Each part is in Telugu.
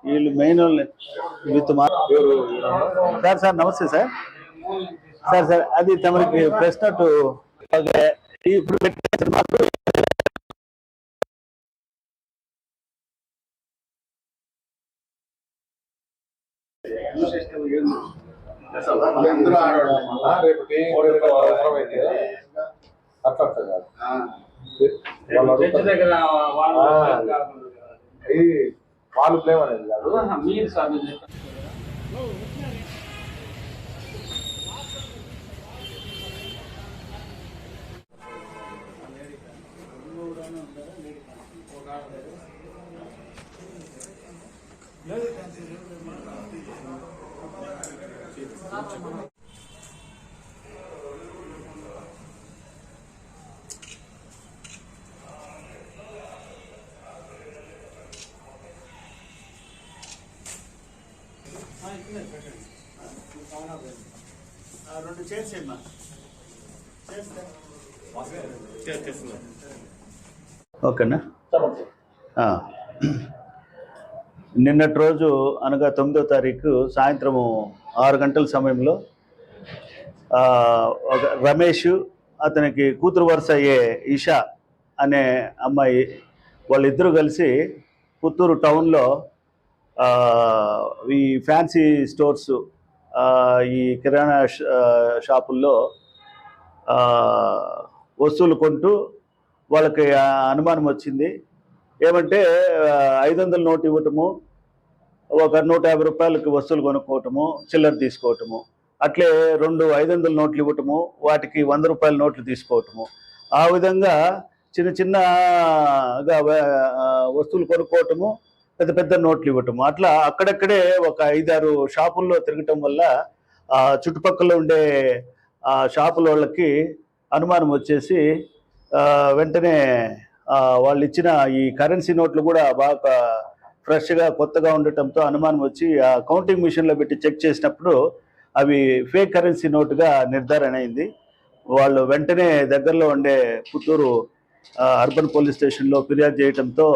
వీళ్ళు మెయిన్ విత్ సార్ సార్ నమస్తే సార్ సార్ సార్ అది తమరికి ప్రశ్నట్టు ఇప్పుడు పెట్టిన సినిమాకు వాళ్ళు ప్లేమ్ అనేది కాదు మీరు సార్ రెండు చేసేమ్మా ఓకేనా. నిన్నటి రోజు అనగా 9వ తారీఖు సాయంత్రము 6 గంటల సమయంలో రమేష్ అతనికి కూతురు వరుస అయ్యే ఇషా అనే అమ్మాయి వాళ్ళిద్దరూ కలిసి పుత్తూరు టౌన్లో ఈ ఫ్యాన్సీ స్టోర్స్ ఈ కిరాణా షాపుల్లో వస్తువులు కొంటూ వాళ్ళకి అనుమానం వచ్చింది. ఏమంటే 500 నోటు ఇవ్వటము, ఒక 150 రూపాయలకి వస్తువులు కొనుక్కోవటము, చిల్లర తీసుకోవటము, అట్లే 2 500 నోట్లు ఇవ్వటము, వాటికి 100 రూపాయల నోట్లు తీసుకోవటము, ఆ విధంగా చిన్న చిన్నగా వస్తువులు కొనుక్కోవటము, పెద్ద పెద్ద నోట్లు ఇవ్వటము, అట్లా అక్కడక్కడే ఒక 5-6 షాపుల్లో తిరగటం వల్ల చుట్టుపక్కల ఉండే షాపుల వాళ్ళకి అనుమానం వచ్చేసి వెంటనే వాళ్ళు ఇచ్చిన ఈ కరెన్సీ నోట్లు కూడా బాగా ఫ్రెష్గా కొత్తగా ఉండటంతో అనుమానం వచ్చి ఆ కౌంటింగ్ మిషన్లో పెట్టి చెక్ చేసినప్పుడు అవి ఫేక్ కరెన్సీ నోటుగా నిర్ధారణ అయింది. వాళ్ళు వెంటనే దగ్గరలో ఉండే పుత్తూరు అర్బన్ పోలీస్ స్టేషన్లో ఫిర్యాదు చేయడంతో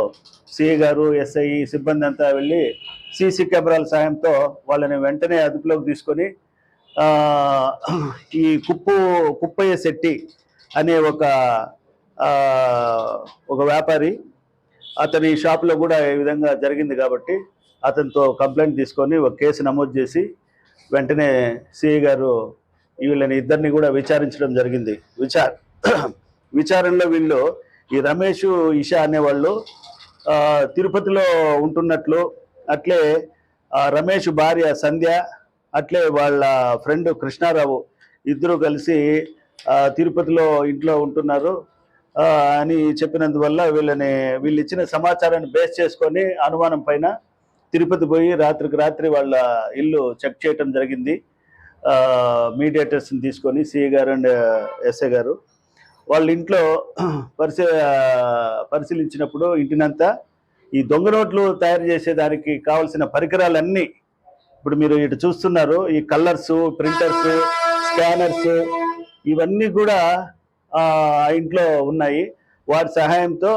సిఐ గారు, ఎస్ఐ సిబ్బంది అంతా వెళ్ళి సీసీ కెమెరాల సాయంతో వాళ్ళని వెంటనే అదుపులోకి తీసుకొని ఈ కుప్పయ్య శెట్టి అనే ఒక వ్యాపారి, అతని షాప్లో కూడా ఈ విధంగా జరిగింది కాబట్టి అతనితో కంప్లైంట్ తీసుకొని ఒక కేసు నమోదు చేసి వెంటనే సిఐ గారు వీళ్ళని ఇద్దరిని కూడా విచారించడం జరిగింది. విచారణలో వీళ్ళు ఈ రమేష్, ఇషా అనేవాళ్ళు తిరుపతిలో ఉంటున్నట్లు, అట్లే రమేష్ భార్య సంధ్య, అట్లే వాళ్ళ ఫ్రెండ్ కృష్ణారావు ఇద్దరు కలిసి తిరుపతిలో ఇంట్లో ఉంటున్నారు అని చెప్పినందువల్ల వీళ్ళు ఇచ్చిన సమాచారాన్ని బేస్ చేసుకొని అనుమానం పైన తిరుపతి పోయి రాత్రికి రాత్రి వాళ్ళ ఇల్లు చెక్ చేయటం జరిగింది. మీడియేటర్స్ని తీసుకొని సిఐ గారు అండ్ ఎస్ఐ గారు వాళ్ళ ఇంట్లో పరిశీలించినప్పుడు ఇంటినంతా ఈ దొంగ నోట్లు తయారు చేసేదానికి కావలసిన పరికరాలన్నీ ఇప్పుడు మీరు ఇటు చూస్తున్నారు. ఈ కలర్స్, ప్రింటర్స్, స్కానర్స్ ఇవన్నీ కూడా ఆ ఇంట్లో ఉన్నాయి. వారి సహాయంతో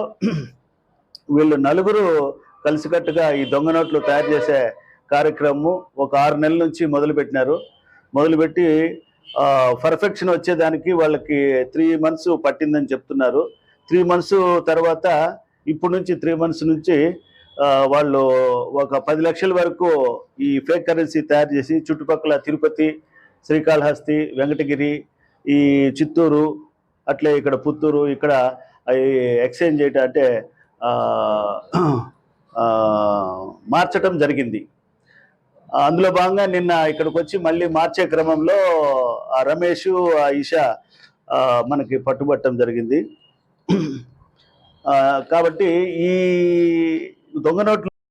వీళ్ళు నలుగురు కలిసికట్టుగా ఈ దొంగ నోట్లు తయారు చేసే కార్యక్రమం ఒక 6 నెలల నుంచి మొదలుపెట్టి పర్ఫెక్షన్ వచ్చేదానికి వాళ్ళకి 3 months పట్టిందని చెప్తున్నారు. 3 months తర్వాత ఇప్పుడు నుంచి 3 months నుంచి వాళ్ళు ఒక 10 లక్షల వరకు ఈ ఫేక్ కరెన్సీ తయారు చేసి చుట్టుపక్కల తిరుపతి, శ్రీకాళహస్తి, వెంకటగిరి, ఈ చిత్తూరు, అట్లే ఇక్కడ పుత్తూరు, ఇక్కడ ఎక్స్చేంజ్ చేయటం అంటే మార్చటం జరిగింది. అందులో భాగంగా నిన్న ఇక్కడికి వచ్చి మళ్ళీ మార్చే క్రమంలో ఆ రమేష్, ఆ ఇషా మనకి పట్టుబట్టడం జరిగింది. కాబట్టి ఈ దొంగ నోట్లు